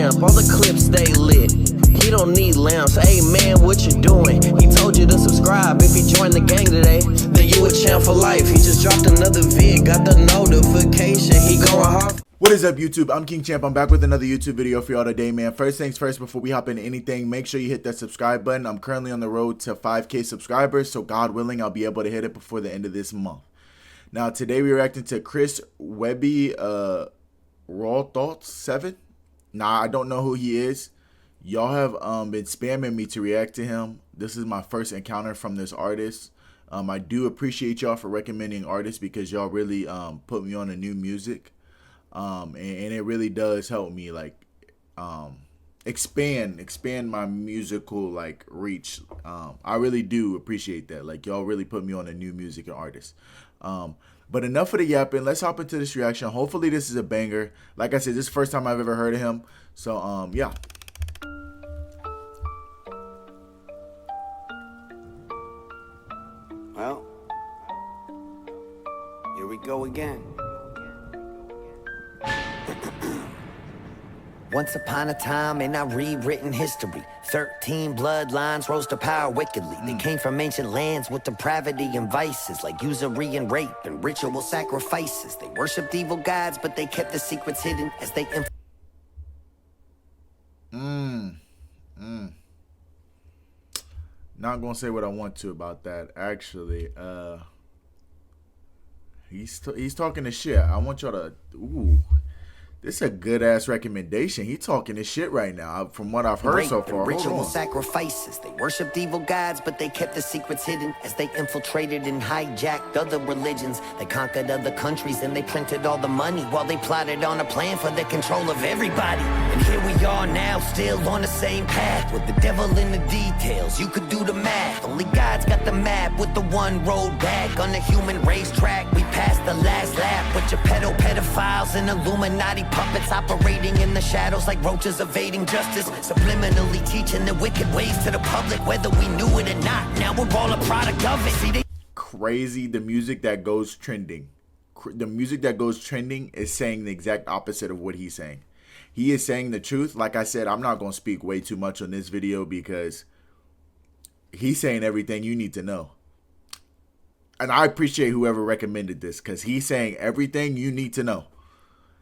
champ, all the clips stay lit. He don't need lamps, hey man, what you doing? He told you to subscribe if you join the gang today. Then you a champ for life. He just dropped another vid, got the notification. He going hard. What is up, YouTube? I'm King Champ. I'm back with another YouTube video for y'all today, man. First things first, before we hop into anything, make sure you hit that subscribe button. I'm currently on the road to 5K subscribers, so God willing, I'll be able to hit it before the end of this month. Now, today we're reacting to Webby, Raw Thoughts VII. Nah, I don't know who he is. Y'all have been spamming me to react to him. This is my first encounter from this artist. I do appreciate y'all for recommending artists because y'all really put me on to new music. And it really does help me like expand my musical like reach. I really do appreciate that. Like, y'all really put me on a new music and artist. But enough of the yapping. Let's hop into this reaction. Hopefully this is a banger. Like I said, this is the first time I've ever heard of him. So yeah. Well, here we go again. Once upon a time in our rewritten history, 13 bloodlines rose to power wickedly. They came from ancient lands with depravity and vices, like usury and rape and ritual sacrifices. They worshipped evil gods, but they kept the secrets hidden as they Not gonna say what I want to about that. Actually, he's talking his shit. I want y'all to. Ooh. This is a good-ass recommendation. He talking his shit right now, from what I've heard so far. Ritual sacrifices. They worshipped evil gods, but they kept the secrets hidden as they infiltrated and hijacked other religions. They conquered other countries and they printed all the money while they plotted on a plan for the control of everybody. And here we are now, still on the same path, with the devil in the details. You could do the math. Only God's got the map with the one road back. On the human racetrack, we passed the last lap with your pedophiles and Illuminati puppets operating in the shadows like roaches evading justice, subliminally teaching the wicked ways to the public, whether we knew it or not. Now we're all a product of it. See, crazy. The music that goes trending, is saying the exact opposite of what he's saying. He is saying the truth. Like I said, I'm not going to speak way too much on this video because he's saying everything you need to know. And I appreciate whoever recommended this because he's saying everything you need to know.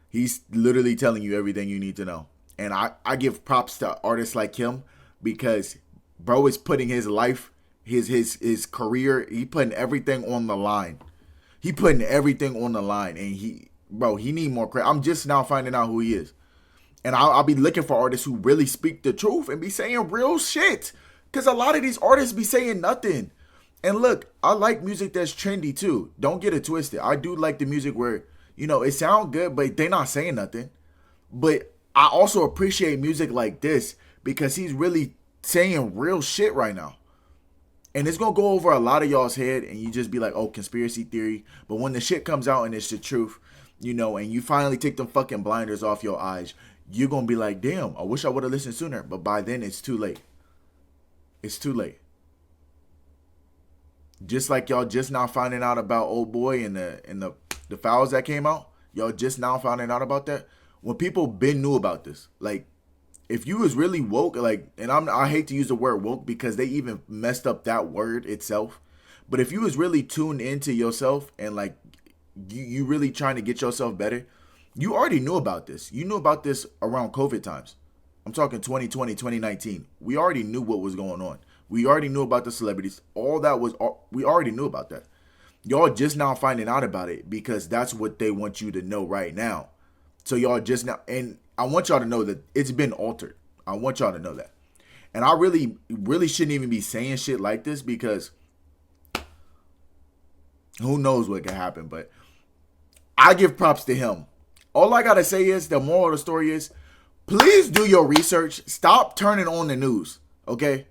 He's literally telling you everything you need to know. And I give props to artists like him because bro is putting his life, his career, he putting everything on the line. He putting everything on the line. And he need more credit. I'm just now finding out who he is. And I'll be looking for artists who really speak the truth and be saying real shit. Because a lot of these artists be saying nothing. And look, I like music that's trendy too. Don't get it twisted. I do like the music where, you know, it sounds good, but they're not saying nothing. But I also appreciate music like this because he's really saying real shit right now. And it's going to go over a lot of y'all's head and you just be like, oh, conspiracy theory. But when the shit comes out and it's the truth, you know, and you finally take them fucking blinders off your eyes, you're going to be like, damn, I wish I would have listened sooner. But by then, it's too late. It's too late. Just like y'all just now finding out about Old Boy and the fouls that came out, y'all just now finding out about that. When people been knew about this, like if you was really woke, like, and I hate to use the word woke because they even messed up that word itself. But if you was really tuned into yourself and like you really trying to get yourself better, you already knew about this. You knew about this around COVID times. I'm talking 2020, 2019. We already knew what was going on. We already knew about the celebrities. We already knew about that. Y'all just now finding out about it because that's what they want you to know right now. So y'all just now, and I want y'all to know that it's been altered. I want y'all to know that. And I really shouldn't even be saying shit like this because who knows what could happen. But I give props to him. All I got to say is the moral of the story is please do your research. Stop turning on the news, okay?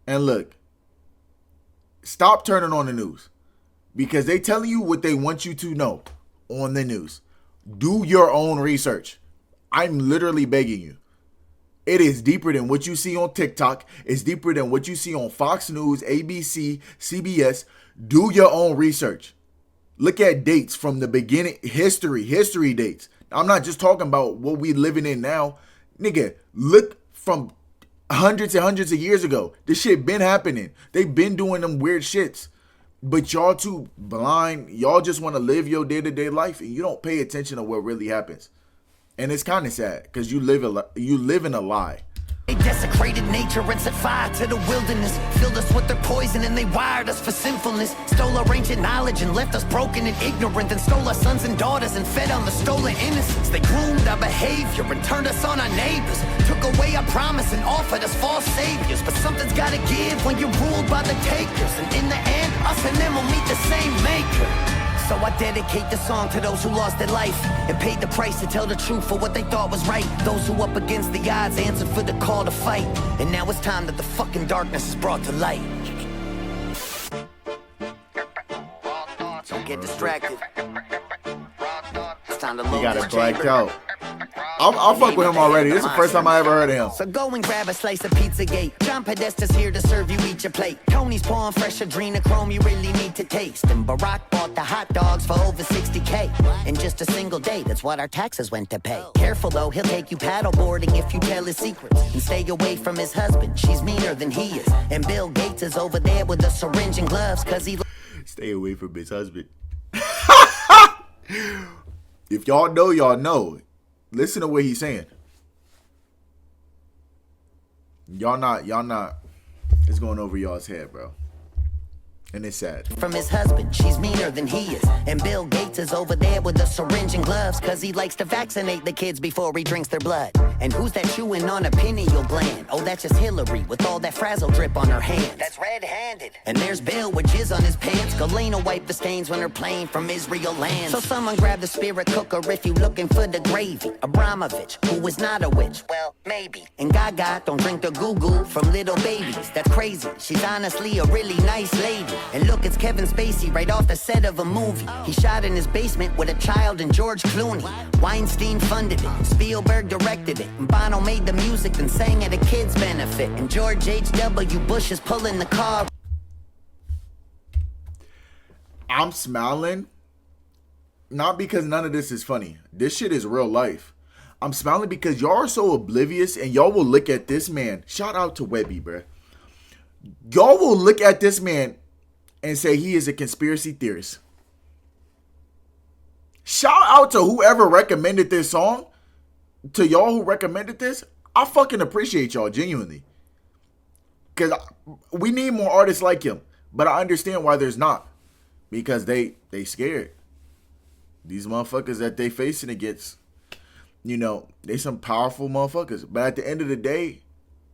And look, stop turning on the news because they telling you what they want you to know on the news. Do your own research. I'm literally begging you. It is deeper than what you see on TikTok. It's deeper than what you see on Fox News, ABC, CBS. Do your own research. Look at dates from the beginning, history dates. I'm not just talking about what we living in now. Nigga, look from hundreds and hundreds of years ago. This shit been happening. They been doing them weird shits. But y'all too blind. Y'all just want to live your day-to-day life and you don't pay attention to what really happens. And it's kind of sad because you live in a lie. They desecrated nature and set fire to the wilderness. Filled us with their poison and they wired us for sinfulness. Stole our ancient knowledge and left us broken and ignorant. Then stole our sons and daughters and fed on the stolen innocence. They groomed our behavior and turned us on our neighbors. Took away our promise and offered us false saviors. But something's gotta give when you're ruled by the takers. And in the end, us and them will meet the same maker. So I dedicate the song to those who lost their life and paid the price to tell the truth for what they thought was right. Those who up against the odds answered for the call to fight. And now it's time that the fucking darkness is brought to light. Don't get distracted. It's time to load He got this it blacked chamber. out. I'll fuck with him already. This is the first time I ever heard of him. So go and grab a slice of Pizzagate. John Podesta's here to serve you each a plate. Tony's pouring fresh adrenochrome you really need to taste. And Barack bought the hot dogs for over 60K. In just a single day, that's what our taxes went to pay. Careful though, he'll take you paddleboarding if you tell his secrets. And stay away from his husband, she's meaner than he is. And Bill Gates is over there with a syringe and gloves cause he... Stay away from his husband. If y'all know, y'all know. Listen to what he's saying. Y'all not. It's going over y'all's head, bro. And it's sad. From his husband, she's meaner than he is. And Bill Gates is over there with a syringe and gloves cause he likes to vaccinate the kids before he drinks their blood. And who's that chewing on a pineal gland? Oh, that's just Hillary with all that frazzle drip on her hands. That's red-handed. And there's Bill with jizz on his pants. Galena wiped the stains when her plane from Israel lands. So someone grab the spirit cooker if you looking for the gravy. Abramovich, who is not a witch. Well, maybe. And Gaga don't drink the goo-goo from little babies. That's crazy. She's honestly a really nice lady. And look, it's Kevin Spacey right off the set of a movie. He shot in his basement with a child and George Clooney. Weinstein funded it, Spielberg directed it, and Bono made the music and sang at a kid's benefit. And George H.W. Bush is pulling the car. I'm smiling, not because none of this is funny. This shit is real life. I'm smiling because y'all are so oblivious and y'all will look at this man. Shout out to Webby, bruh. Y'all will look at this man and say he is a conspiracy theorist. Shout out to whoever recommended this song. To y'all who recommended this, I fucking appreciate y'all, genuinely. Because we need more artists like him. But I understand why there's not. Because they scared. These motherfuckers that they facing against, you know, they some powerful motherfuckers. But at the end of the day,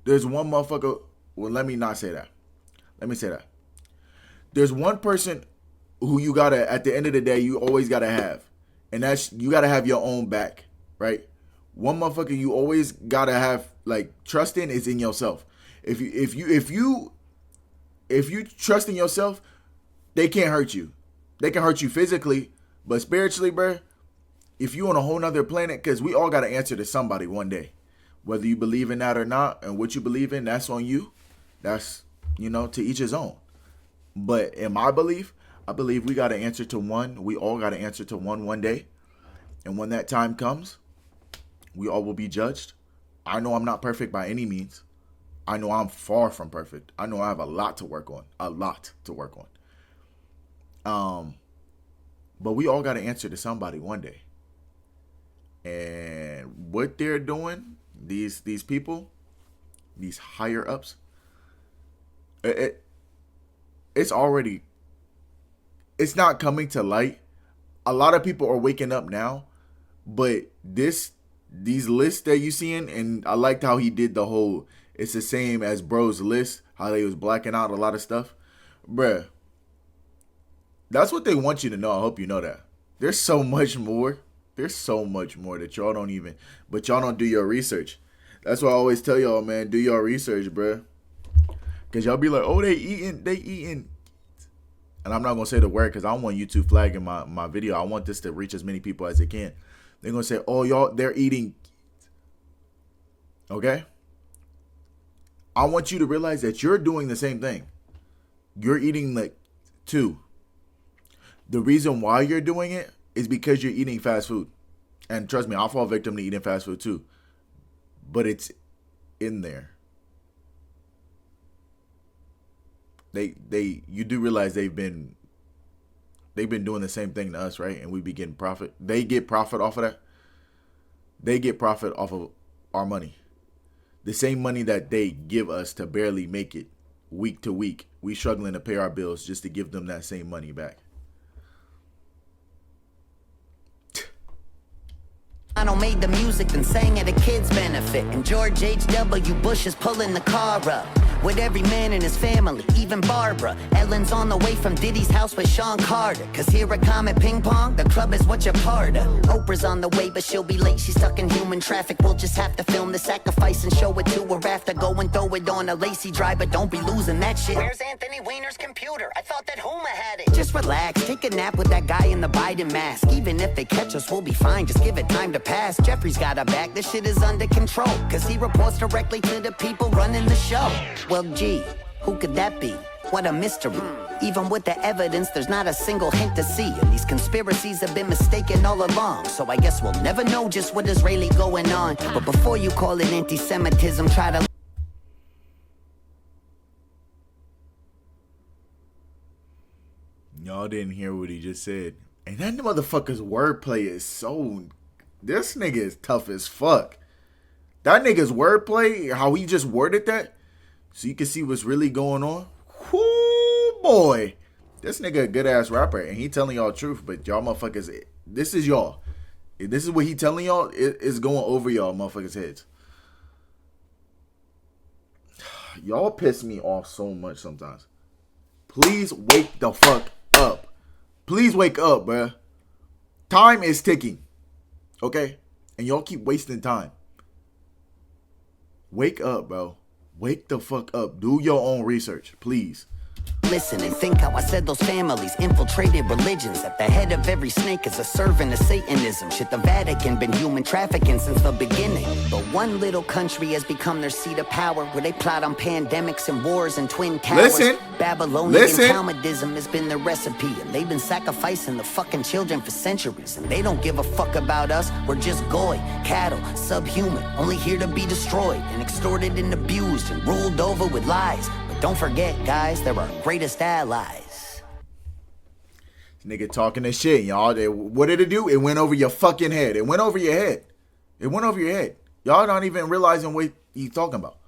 there's one motherfucker. Well, let me not say that. Let me say that. There's one person who you gotta, at the end of the day, you always gotta have. And that's, you gotta have your own back, right? One motherfucker you always gotta have, like, trust in is in yourself. If you trust in yourself, they can't hurt you. They can hurt you physically, but spiritually, bro, if you on a whole nother planet, because we all gotta answer to somebody one day. Whether you believe in that or not, and what you believe in, that's on you. That's, you know, to each his own. But in my belief, I believe we got to answer to one. We all got to answer to one day. And when that time comes, we all will be judged. I know I'm not perfect by any means. I know I'm far from perfect. I know I have a lot to work on. A lot to work on. But we all got to answer to somebody one day. And what they're doing, these people, these higher ups, it's already, it's not coming to light. A lot of people are waking up now, but these lists that you seeing, and I liked how he did the whole, it's the same as bro's list, how they was blacking out a lot of stuff. Bruh, that's what they want you to know. I hope you know that. There's so much more. There's so much more that y'all don't even, but y'all don't do your research. That's why I always tell y'all, man, do your research, bruh. Because y'all be like, oh, they eating. And I'm not going to say the word because I don't want YouTube flagging my video. I want this to reach as many people as it can. They're going to say, oh, y'all, they're eating. Okay? I want you to realize that you're doing the same thing. You're eating like too. The reason why you're doing it is because you're eating fast food. And trust me, I'll fall victim to eating fast food too. but it's in there. You do realize they've been doing the same thing to us, right? And we be getting profit. They get profit off of that. They get profit off of our money. The same money that they give us to barely make it week to week. We struggling to pay our bills just to give them that same money back. Made the music and sang at a kid's benefit, and George H.W. Bush is pulling the car up with every man in his family, even Barbara. Ellen's on the way from Diddy's house with Sean Carter, cause here at Comet Ping Pong, the club is what you're part of. Oprah's on the way, but she'll be late, she's stuck in human traffic. We'll just have to film the sacrifice and show it to her after. Go and throw it on a lacy drive, but don't be losing that shit. Where's Anthony Weiner's computer? I thought that Huma had it. Just relax, take a nap with that guy in the Biden mask. Even if they catch us, we'll be fine, just give it time to pass. Jeffrey's got our back, this shit is under control, cause he reports directly to the people running the show. Well, gee, who could that be? What a mystery. Even with the evidence, there's not a single hint to see. And these conspiracies have been mistaken all along. So I guess we'll never know just what is really going on. But before you call it anti-Semitism, try to... Y'all didn't hear what he just said. And that motherfucker's wordplay is so... This nigga is tough as fuck. That nigga's wordplay, how he just worded that, so you can see what's really going on. Whoo, boy. This nigga a good-ass rapper, and he telling y'all the truth, but y'all motherfuckers, this is y'all. If this is what he telling y'all, it's going over y'all motherfuckers' heads. Y'all piss me off so much sometimes. Please wake the fuck up. Please wake up, bruh. Time is ticking. Okay? And y'all keep wasting time. Wake up, bro. Wake the fuck up. Do your own research, please. Listen and think how I said those families infiltrated religions. At the head of every snake is a servant of Satanism. Shit, the Vatican been human trafficking since the beginning. But one little country has become their seat of power, where they plot on pandemics and wars and twin towers. Babylonian Talmudism has been the recipe, and they've been sacrificing the fucking children for centuries. And they don't give a fuck about us. We're just goy, cattle, subhuman, only here to be destroyed and extorted and abused and ruled over with lies. Don't forget, guys, they're our greatest allies. This nigga talking this shit, y'all. What did it do? It went over your fucking head. It went over your head. It went over your head. Y'all not even realizing what he's talking about.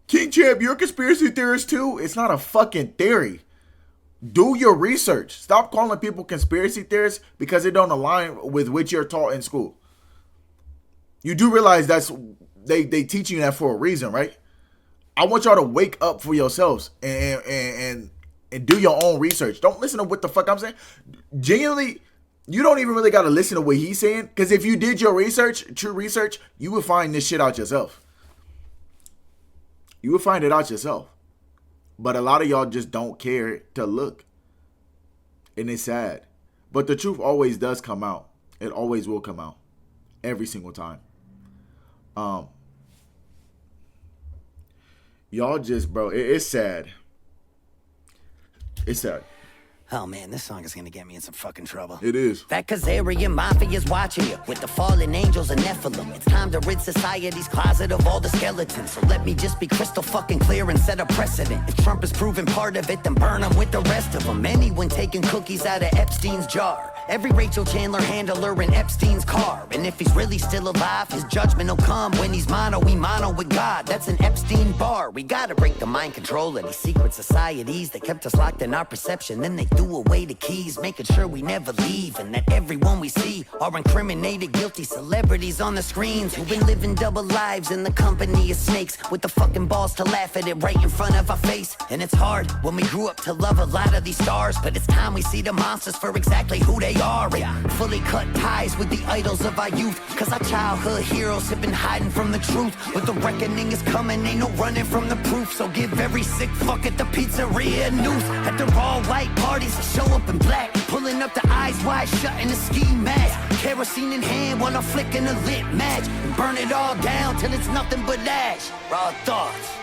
King Champ, you're a conspiracy theorist too? It's not a fucking theory. Do your research. Stop calling people conspiracy theorists because it don't align with what you're taught in school. You do realize they teach you that for a reason, right? I want y'all to wake up for yourselves and do your own research. Don't listen to what the fuck I'm saying. Genuinely, you don't even really got to listen to what he's saying, because if you did your research, true research, you would find this shit out yourself. You would find it out yourself. But a lot of y'all just don't care to look. And it's sad. But the truth always does come out. It always will come out. Every single time. Y'all just, bro, it's sad. It's sad. Oh man, this song is gonna get me in some fucking trouble. It is. That Khazarian Mafia's watching you with the fallen angels and Nephilim. It's time to rid society's closet of all the skeletons. So let me just be crystal fucking clear and set a precedent. If Trump is proven part of it, then burn him with the rest of them. Anyone taking cookies out of Epstein's jar. Every Rachel Chandler handler in Epstein's car. And if he's really still alive, his judgment will come when he's mono with God. That's an Epstein bar. We gotta break the mind control of these secret societies that kept us locked in our perception. Then they threw away the keys, making sure we never leave. And that everyone we see are incriminated, guilty celebrities on the screens who've been living double lives in the company of snakes, with the fucking balls to laugh at it right in front of our face. And it's hard when we grew up to love a lot of these stars, but it's time we see the monsters for exactly who they are, and fully cut ties with the idols of our youth, cause our childhood heroes have been hiding from the truth. But the reckoning is coming, ain't no running from the proof. So give every sick fuck at the pizzeria a noose. At the all white parties, show up in black, pulling up the eyes wide shut in a ski mask, kerosene in hand while I'm flicking a lit match, and burn it all down till it's nothing but ash. Raw thoughts.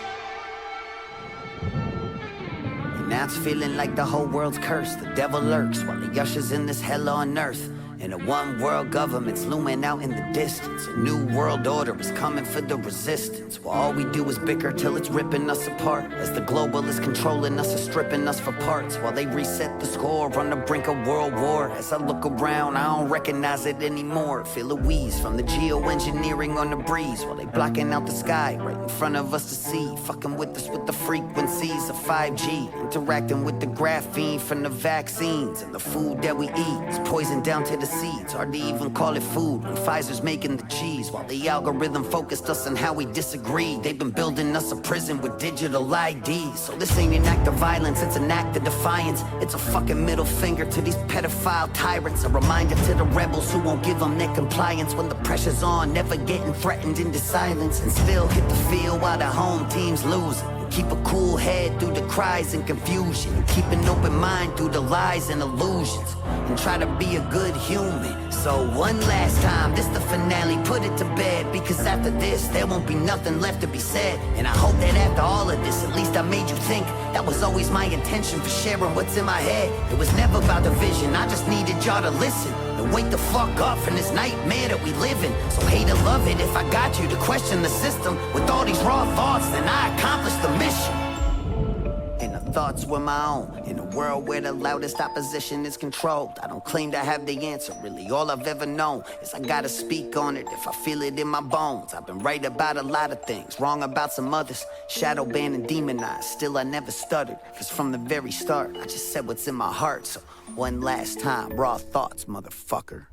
Now it's feeling like the whole world's cursed. The devil lurks while he ushers in this hell on earth. And a one world government's looming out in the distance. A new world order is coming for the resistance. While all we do is bicker till it's ripping us apart. As the globalists controlling us or stripping us for parts. While they reset the score on the brink of world war. As I look around, I don't recognize it anymore. Feel a wheeze from the geoengineering on the breeze. While they blocking out the sky right in front of us to see. Fucking with us with the frequencies of 5G. Interacting with the graphene from the vaccines. And the food that we eat is poisoned down to the seeds. Hard to even call it food when Pfizer's making the cheese. While the algorithm focused us on how we disagree. They've been building us a prison with digital IDs. So this ain't an act of violence, it's an act of defiance. It's a fucking middle finger to these pedophile tyrants. A reminder to the rebels who won't give them their compliance. When the pressure's on, never getting threatened into silence. And still hit the field while the home team's losing. Keep a cool head through the cries and confusion. Keep an open mind through the lies and illusions. And try to be a good human. So one last time, this the finale, put it to bed. Because after this, there won't be nothing left to be said. And I hope that after all of this, at least I made you think. That was always my intention for sharing what's in my head. It was never about the vision, I just needed y'all to listen. And wake the fuck up from this nightmare that we live in. So hate or love it if I got you to question the system. With all these raw thoughts, then I accomplished the mission. And the thoughts were my own. In a world where the loudest opposition is controlled. I don't claim to have the answer, really all I've ever known is I gotta speak on it if I feel it in my bones. I've been right about a lot of things, wrong about some others. Shadow banned and demonized, still I never stuttered. Cause from the very start, I just said what's in my heart. So one last time, raw thoughts, motherfucker.